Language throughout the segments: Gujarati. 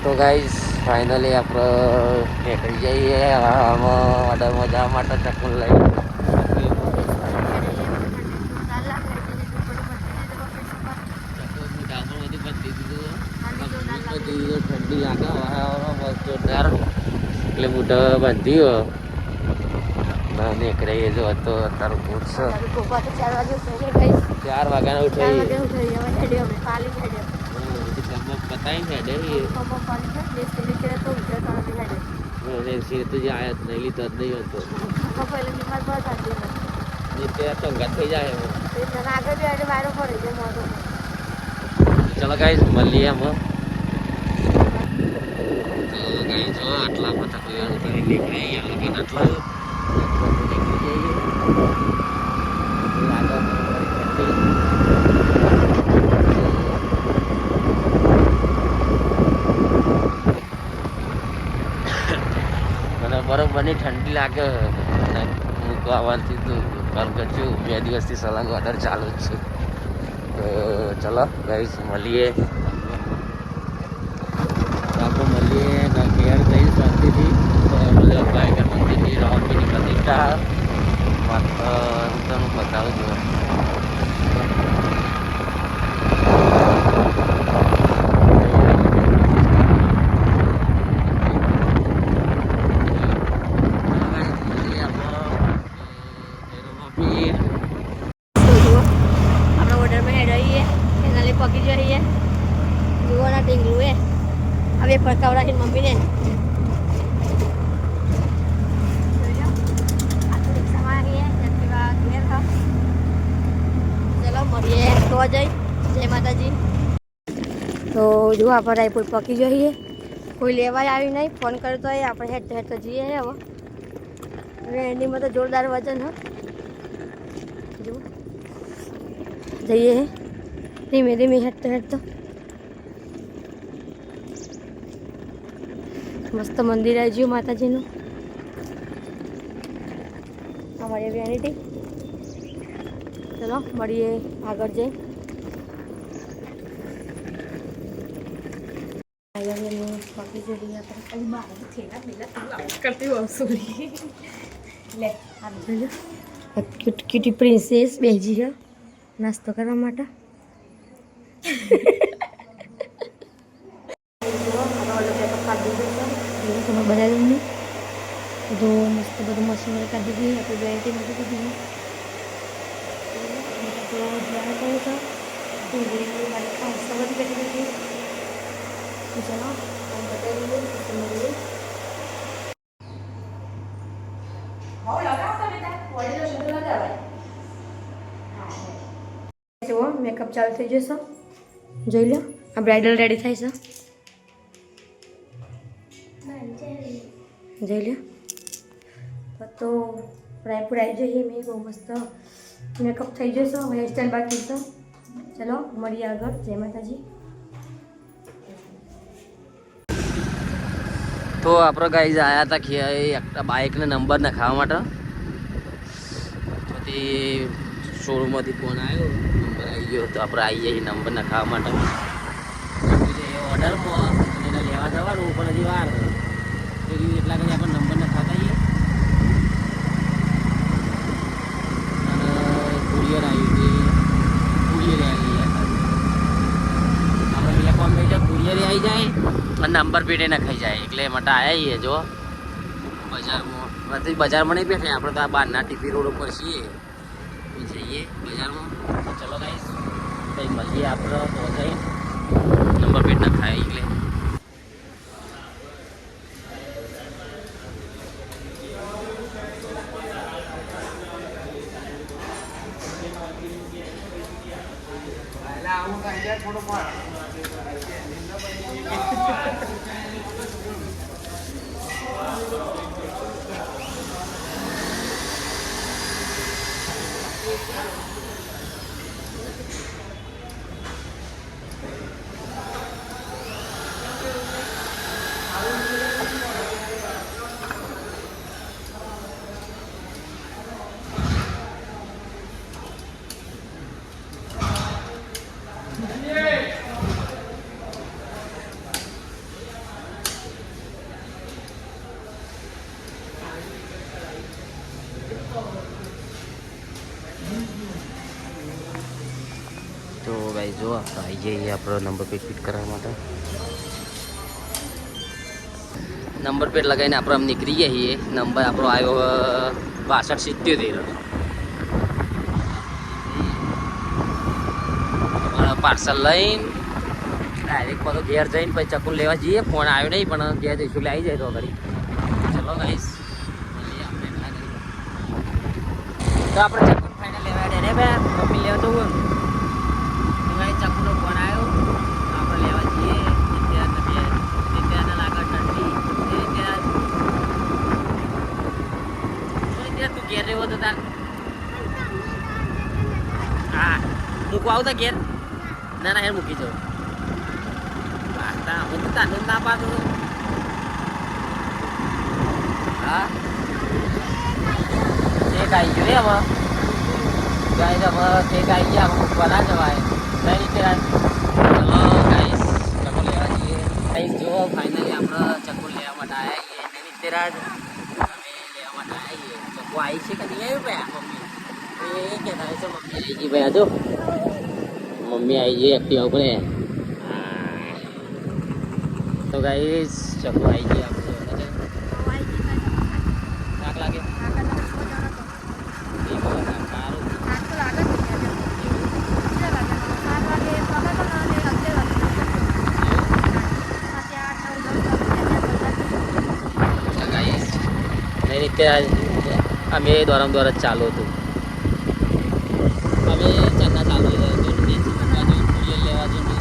તો ગાઈસ ફાઇનલી આપણે નીકળી જઈએ આમાં ઓર્ડરમાં જવા માટે ચકુલ લઈ ઠંડી લાગે જોરદાર એટલે મોઢા બાંધી ના નીકળીએ જો તો અત્યારે પૂછશે 4 વાગ્યાના ઉઠાઈ बताई है डे ये तो જે આયા જ નહીં લીધો જ નહીં હતો पहिले मी मार बस आली ને તે તો ગત થઈ જાય ते जरा आगे भी आले बाहेर पडे ते मोठो ચલો ગાઈસ મળીએ અમે તો ગાઈસ જો આટલા બધા કોઈ ઉતરી નીકળે આ લોકો આટલા નીકળી જઈએ બરોબરની ઠંડી લાગે મૂકવા આવવાથી તો કારણ કે જો 2 દિવસથી સળંગ ઓર્ડર ચાલુ જ છે તો ચલો ગાઈસ મળીએ આપણે મળીએ ઘેર જઈ શાંતિથી બધા બાઈક મંદિરની રોકીની પ્રતિષ્ઠા માત્ર હું બતાવું છું पकी जो है जुआ ना टिंगलू है अब ये पड़कावड़ा की मम्मी ने चलो मरिए तो आ जाए जय माता जी तो जो आप रायपुर पकी जो है कोई लेवा आई नहीं फोन कर तो है आप हेड तो जीए है वो एनी में तो जोरदार वजन है जो जाइए है धीमे धीमे हेट तो मस्त मंदिर है जी माता जी नु हमारी वेनिटी चलो मरिए आगे जाए करती हूँ क्यूट क्यूटी प्रिंसेस बेजी है नाश्तो करवा माटा बनाई हमने दो मस्त बधु मशीन कर दी थी अपनी वेराइटी में दी थी चलो જો મેકઅપ ચાલુ થઈ જશે જોઈ લો આ બ્રાઇડલ રેડી થાય છે જોઈ લો તો રાયપુર આવી જઈએ મેં બહુ મસ્ત મેકઅપ થઈ જશે હેરસ્ટાઈલ બાકી છે ચલો મળીએ આગળ જય માતાજી તો આપણે ગાઈઝ આવ્યા હતા કે একটা બાઇકને નંબર નખાવવા માટે તો શોરૂમમાંથી ફોન આવ્યો નંબર આવી ગયો તો આપણે આવી જઈએ નંબર નખાવવા માટે ઓર્ડરમાં એને લેવા જવાનું પણ હજી વાર એટલા કરી આપણે નંબર નખાતા આવીએ અને કુરિયર આવ્યું કુરિયર આવી આપણે પેલા કોમ થઈ જાય કુરિયર આવી જાય અને નંબર પેટે નખાઈ જાય એટલે માટે આવ્યા જો બજારમાં નહીં બેઠે આપણે તો આ બહારના ટીપી રોડ ઉપર છીએ જઈએ બજારમાં ચલો ગાઈસ કંઈ મળીએ આપણે તો જઈ નંબર પ્લેટ ના ખાય એટલે તો ભાઈ જો આપણે આવી જઈએ આપણો નંબર પ્લેટ ફિટ કરવા માટે. નંબર પ્લેટ લગાવીને આપણે આમ નીકળી ગયા છીએ. નંબર આપણો આવ્યો 6277. પાર્સલ લઈને ડાયરેક્ટ બધો ઘેર જઈને પછી ચકુલ લેવા જઈએ. ફોન આવ્યો નહીં પણ ઘેર જઈશું એટલે આવી જાય તો ઘડી. ચલો ગાઈસ તો આપણે ચકુલ ફાઇનલ લેવા દે ને ભાઈ મમ્મી લેવા જવું તો ભાઈ ચકુનો ફોન આવ્યો આપણે લેવા જઈએ. નિત્યાને લાગે ઠંડી તું ઘેર રહેવો તો તાર હા મૂકવા આવતા ઘેર ના હેર મૂકી જાઉં હું તો તાનું ના પાડું હા કેક આવી ગયો હવે ગાઈસ હવે કેક આવી ગયા મૂકવા ના જવાય નહીં ચલો ગાઈસ ચકુ લેવા જઈએ. ગાઈસ જો ફાઇનલી આપણે ચકુ લેવા માટે આવ્યા છીએ નહીં તેરાજ અમે લેવા માટે આવ્યા છીએ. ચકુ આવી છે કે નહીં આવ્યું ભાઈ મમ્મી એ કહેતા છે મમ્મી આવી ગઈ ભાઈ જો મમ્મી આવી ગઈ એક્ટિવા ઉપર તો ગાઈસ ચકુ આવી ગઈ આપણે થાક લાગે અમે દોરમ દોર જ ચાલુ હતું. અમે ચન્ના ચાલુ લેવા જો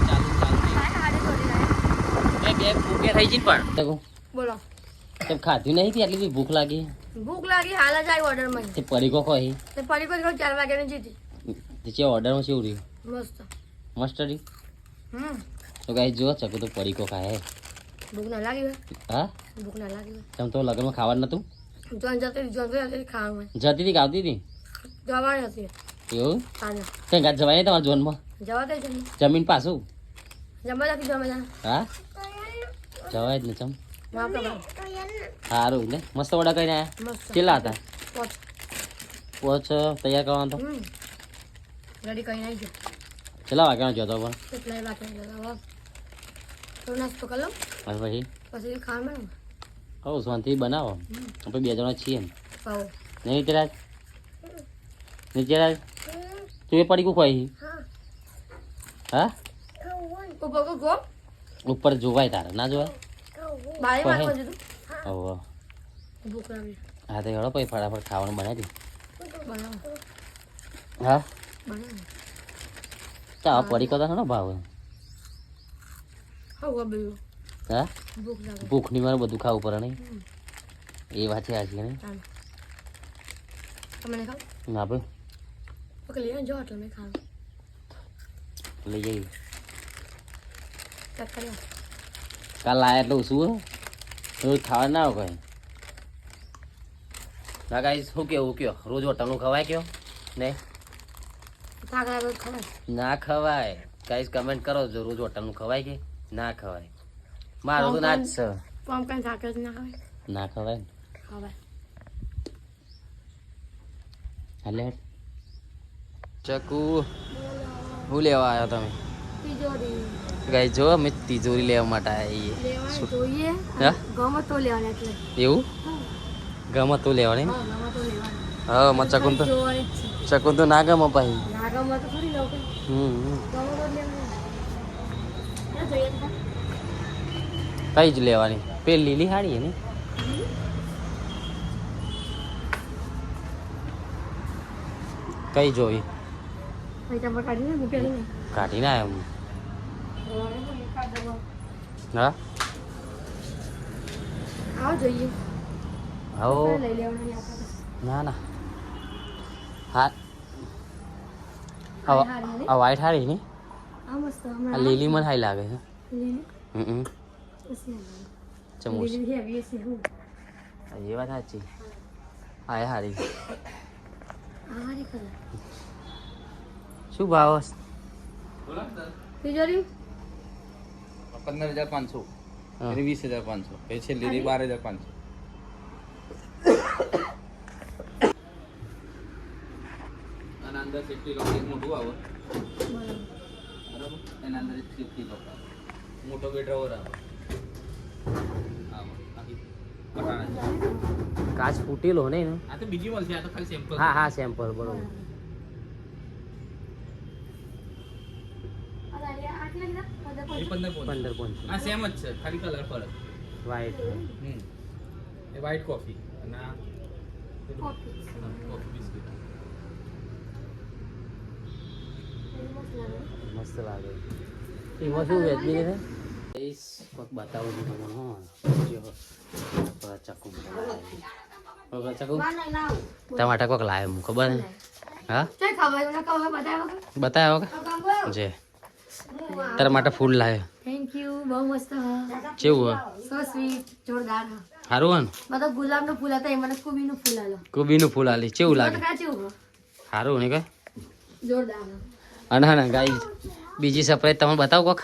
ચાલુ બે ભૂખે થઈ જઈ પણ બોલો તેમ ખાધું નહીં હતી એટલી બી ભૂખ લાગી. ભૂખ લાગી હાલ જ આવી ઓર્ડર માં તે પરીકો કોઈ તે પરીકો 4 વાગ્યાની જીતી તે ઓર્ડરમાં શું રહ્યું મસ્ત મસ્ત રહ્યું. તો ગાઈ જો ચકુ તો પરીકો ખાય ભૂખ ના લાગી હા ભૂખ ના લાગી તમ તો લગ્નમાં ખાવાનું નતું જતી ખાવાનું જતી હતી આવતી હતી જવાની હતી એવું કઈ ગાત જવાય તમારા જોનમાં જવા દે જમીન પાછું જમવા લાગી જમવા હા જવાય જ ને ચમ ના સારું ને મસ્ત વડા કઈ આવ્યા કેટલા હતા પોચ તૈયાર કરવાનો તો રેડી કઈ નહીં ગયો કેટલા વાગ્યાનો જતો પણ કેટલાય વાગ્યા તો નાસ્તો કરી લો પછી ખાવાનું હો શાંતિ બનાવો આપણે 2 જણા છીએ ને ખાઓ નહીં તેરાજ તું એ પડી કોઈ હા ઉપર જોવાય તારે ના જોવાય હા તો હેડો પછી ફટાફટ ખાવાનું બનાવી દે હા ચા પડી કદા ને ભાવ હા ભૂખની મારે બધું ખાવું પડે નહીં એ વાત છે આજે નહીં ના ભાઈ લઈ જઈએ કાલ લાયા એટલે શું રોજ ખાવા ના આવે કઈ ના ગાઈસ શું કેવું કયો રોજ હોટલનું ખવાય કયો નહીં ના ખવાય ગાઈસ કમેન્ટ કરો જો રોજ હોટલનું ખવાય કે ના ખવાય મારું તો ના જ છે ના ખવાય હાલે ચકુ હું લેવા આવ્યો તમે ગાઈ જો અમે તિજોરી લેવા માટે આવ્યા એવું ગમે તો લેવાની હા માં ચકુન તો ના ગમે ભાઈ કઈ જ લેવાની પેલી લીલી હાડી ને કઈ જોઈ કાઢી ના એમ હા આવો ના ના હા આ વ્હાઈટ હારી ને આ લીલી મને હાઈ લાગે છે ચમોસ એ વાત સાચી હા હારી શું ભાવ 15,500 એની 20,500 એ છે લીલી 12,500 અને અંદર સેફ્ટી લોક એક મોટું આવે સ્વિફ્ટની કપડા મોટો બેટ રવો આવો આખી પટાણા કાચ ફૂટેલો ને એનો. આ તો બીજી મળશે આ તો ખાલી સેમ્પલ હા હા સેમ્પલ બરોબર. એ 15 15 500 આ સેમ જ છે ખાલી કલર ફરક વ્હાઈટ. એ વ્હાઈટ કોફી અને આ કોફી બિસ્કિટ મસ્ત લાગે. એમાં શું વેચી છે ગાઈસ કોક બતાવું છું તમને. જો ચકુ ટમાટા કોક લાવ્યો હું ખબર ને. હા બતાવ્યો કે જે તારા માટે ફૂલ લાવ્યો. થેન્ક યુ બહુ મસ્ત કેવું હે સો સ્વીટ જોરદાર સારું હે ને. બધો ગુલાબનું ફૂલ હતા એ મને કોબીનું ફૂલ આલો કોબીનું ફૂલ આલી કેવું લાગે કેવું સારું ને કે. જોરદાર અને હા ને ગાઈસ બીજી સરપ્રાઈઝ તમને બતાવું કોક.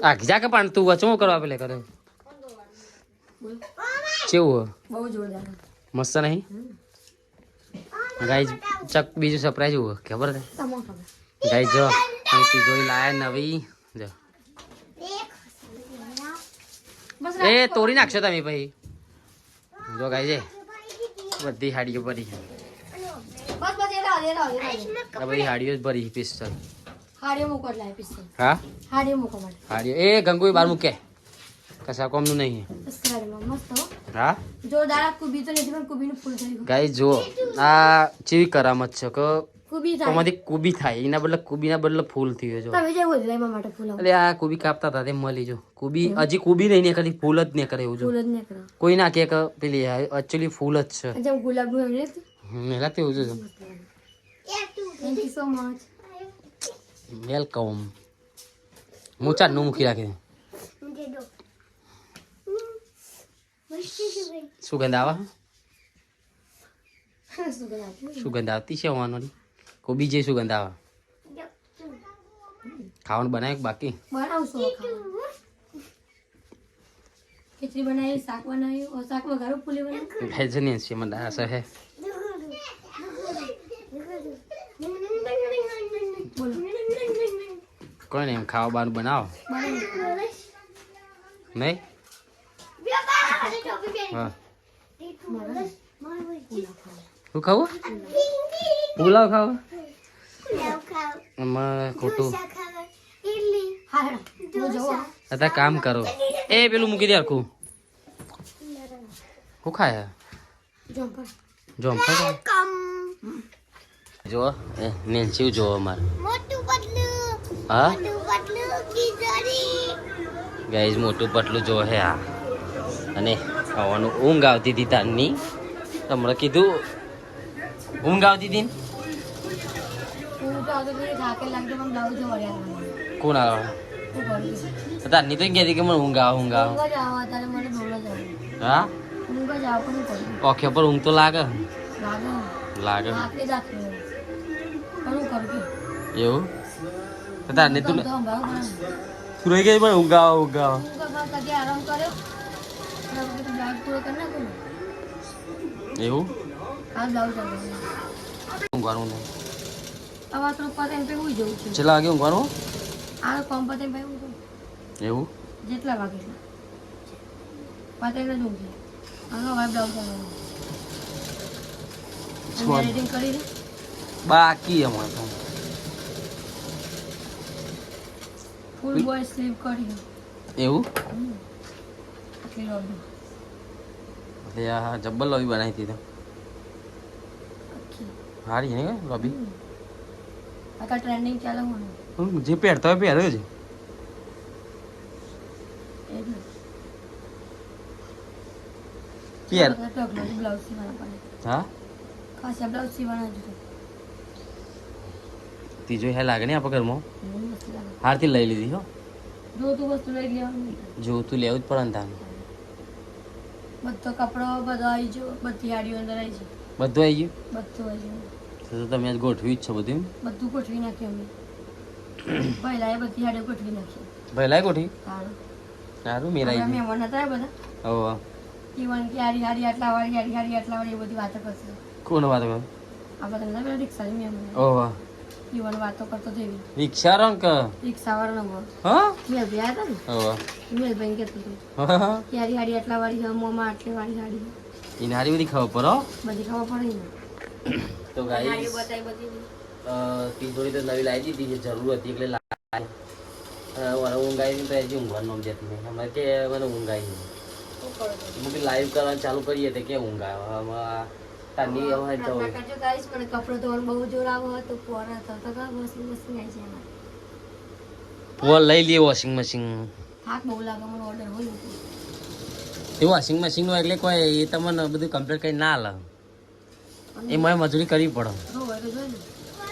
આ જા કે પણ તું વચો કરવા પેલે કરે કેવું હે બહુ જોરદાર મસ્ત નહીં ગાઈસ. ચક બીજું સરપ્રાઈઝ એવું હે ખબર છે ગાઈસ. જો અહીંથી જોઈ લાયા નવી જો. એ તોડી નાખશો તમે પછી. જો ગાઈસ બધી હાડીઓ ભરી બસ બસ એલા આ બધી હાડીઓ જ ભરી પિસ્તોલ. હાડીઓ મૂકો લાય પિસ્તોલ હા હાડીઓ મૂકો માટે હાડીઓ એ ગંગુઈ બાર મૂકે કશા કોમનું નહીં. સ્કારમાં મસ્ત હો હા જોરદાર કુબી તો નથી પણ કુબીનું ફૂલ થઈ ગયું ગાઈસ જો આ ચેવી કરામત છે કે કુબી થાય આમાંથી કુબી થાય એના બદલે કુબીના બદલે ફૂલ થયો જો. તમે જેવું જ લાય માટે ફૂલ એટલે આ કુબી કાપતા હતા તે મળી જો કુબી હજી કુબી નહીં ને ખાલી ફૂલ જ ને કરે એવું જો. ફૂલ જ નીકળો કોઈ ના કે પેલી એકચ્યુઅલી ફૂલ જ છે. જેમ ગુલાબનું એમ રીતે મેલા તેવું છે. Thank you so much welcome. હું ચારનું મૂકી રાખી સુગંધ આવે સુગંધ આવતી છે હોવાની કોબી જે સુગંધ આવે. ખાવાનું બનાવે કે બાકી બનાવશું ખીચડી બનાવી શાક બનાવ્યું શાકમાં ઘરું પૂરી બનાવ્યું ભેજની છે મને આશા હે. બોલો કોઈ નહીં એમ ખાવા બાનું બનાવો નહીં. હા શું ખાવું પુલાવ ખાવા અમારે ખોટું. હા હેડો હું જવો અત્યારે કામ કરો એ પેલું મૂકી દે આખું શું ખાય જમ્પર જો જો એ નેન્સી જો અમારે હા ગાઈઝ મોટું પટલું જો હે આ. અને ખાવાનું ઊંઘ આવતી હતી તારની તમને કીધું ઊંઘ આવતી હતી ને. હું તો આગળ થોડી થાકે લાગતો પણ બ્લાઉઝ વળ્યા કોણ આવે હું કરી તારની તો કહેતી કે મને ઊંઘ આવે ઊંઘ આવે. ઊંઘ જ આવો અત્યારે મને બોલો જ આવે હા ઊંઘ જ આવો પણ હું કરું ઓકે પર ઊંઘ તો લાગે લાગે લાગે આખરે જ આખરે પણ હું કરું કે એવું તારની તું તો ભાવ પણ તું રહી ગઈ પણ ઊંઘ આવે ઊંઘ આવે. હું કદી આરામ કર્યો અને હવે તો બ્લાઉઝ પૂરો કરી નાખું ને એવું આ બ્લાઉઝ આવે ઊંઘવાનું નહીં. આવા તો પતે એમ હું જઉં છું છેલ્લા વાગે ઊંઘવાનું આ કોમ પતે ભાઈ હું કહું એવું જેટલા વાગે છે પતે એટલે જ ઊંઘ છે હવે બ્લાઉઝ કરવાનું એડિટિંગ કરી દે બાકી અમારે તો ફૂલ બોય સ્લીપ કરી એવું આટલી લોબી એટલે આ જબ્બર લોબી બનાવી હતી તો આખી સારી ને લોબી. અત્યારે ટ્રેન્ડિંગ ચાલે હું જે પહેરતા હોય પહેર્યો છે. એટલે પહેર બ્લાઉઝ સીવાના પડે હા ખાસ બ્લાઉઝ સીવાના જ ત્રીજો હે લાગે ને આપણા ઘરમાં મસ્ત લાગે હારથી લઈ લીધી હો. જો તું વસ્તુ લઈ લેવાનું જો તું લેવું જ પડે ને તાને બધો કપડો બધો આવી ગયો બધી હાડીઓ અંદર આવી છે બધું આવી ગયું બધું આવી ગયું તો તમે આજ ગોઠવ્યું જ છે બધું. બધું ગોઠવી નાખ્યું અમે પહેલા એ બધી હાડીઓ ગોઠવી નાખી ભાઈ લાય ગોઠવી સારું સારું મેરાઈ આપણા ગયું. મહેમાન હતા એ બધા હવે ઈવન કે હારી હારી આટલા વાળી હારી હારી આટલા વાળી એ બધી વાતો કરશે કોણ વાત કરો આપણે તમને પેલા રિક્ષાની મહેમાન ઓહો ઈવન વાતો કરતો હતો એવી રિક્ષા રંગ રિક્ષાવાળાનો બહુ હા મેં ગયા હતા ને હવે મેં ભાઈ કહેતો હતો હા યારી હાડી આટલા વાળી છે મોમાં આટલી વાળી હાડી એને હારી બધી ખબર પડો બધી ખબર પડે ને તો હાડી ગાઈસ બતાવી બધી તીજોરી તો નવી લાવી દીધી છે જરૂર હતી એટલે લાવી મને ઊંઘ આવી તો હજી ઊંઘવાનું નામ જતી નહીં અમારે કે મને ઊંઘ આવી શું કરો છો હું લાઈવ કરવાનું ચાલુ કરીએ તો કે ઊંઘ આવે તારની હવે તો કરજો ગાઈસ મને કપડો ધોવાનું બહુ જોર આવો તો પોરા તો કા વોશિંગ મશીન આવી છે એમાં પોલ લઈ લઈએ વોશિંગ મશીન થાક બહુ લાગે મને ઓર્ડર હોય ને એ વોશિંગ મશીન એટલે કોઈ એ તમને બધું કમ્પ્લીટ કરી ના હાલે એ મારે મજૂરી કરવી પડે તો હોય તો જોઈ ને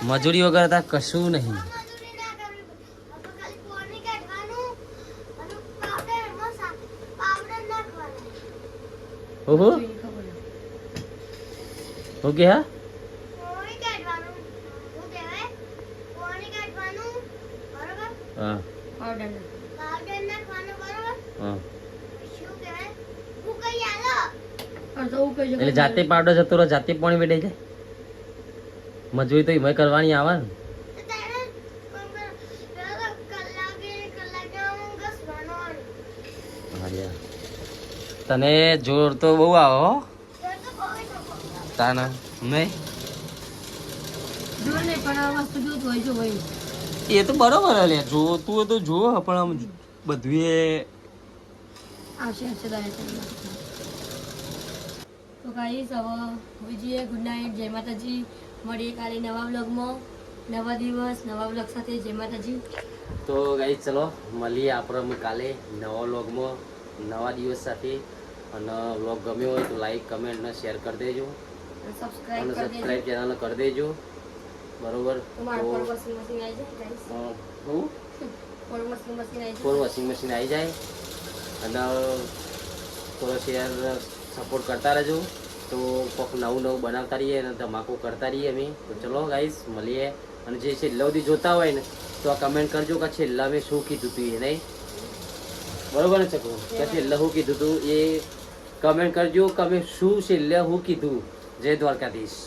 મજૂરી વગર ત્યાં કશું નહીં ઓહો જોઈને ખબર છે. ઓકે હા હા પાવડર ને હા પણ તો હું કહી એટલે જાતે પાવડર જતો રહો જાતે પાણી વેડે જાય મજૂરી તો એમાં કરવાની આવે ને હા યાર. તને જોર તો બહુ આવે હો તાના નહીં જો નહીં પણ આ વસ્તુ જોતું હોય જો હોય એ તો બરોબર હે લે જોતું હોય તો જો પણ આમ બધું એ આવશે આવશે દાડે તો ગાઈસ હવે હોઈ જઈએ ગુડ નાઇટ જય માતાજી મળીએ કાલે નવા વ્લોગમાં નવા દિવસ નવા વ્લોગ સાથે જય માતાજી તો ગાઈસ ચલો મળીએ આપણે કાલે નવા વ્લોગમાં નવા દિવસ સાથે અને વ્લોગ ગમ્યો હોય તો લાઈક કમેન્ટ અને શેર કરી દેજો સબસ્ક્રાઇબ અને કરી દેજો સબસ્ક્રાઇબ ચેનલ કરી દેજો બરોબર તમારું પર વોશિંગ મશીન આવી જાય ગાઈસ હું પર વોશિંગ મશીન આવી ફોર વોશિંગ મશીન આવી જાય અને થોડો શેર સપોર્ટ કરતા રહેજો તો કોઈક નવું નવું બનાવતા રહીએ અને ધમાકો કરતા રહીએ અમે તો ચલો ગાઈસ મળીએ અને જે છેલ્લા સુધી જોતા હોય ને તો આ કમેન્ટ કરજો કે છેલ્લા મેં શું કીધું હતું એ નહીં બરોબર ને ચકો કે છેલ્લા શું કીધું હતું એ કમેન્ટ કરજો કે અમે શું છેલ્લે શું કીધું જય દ્વારકાધીશ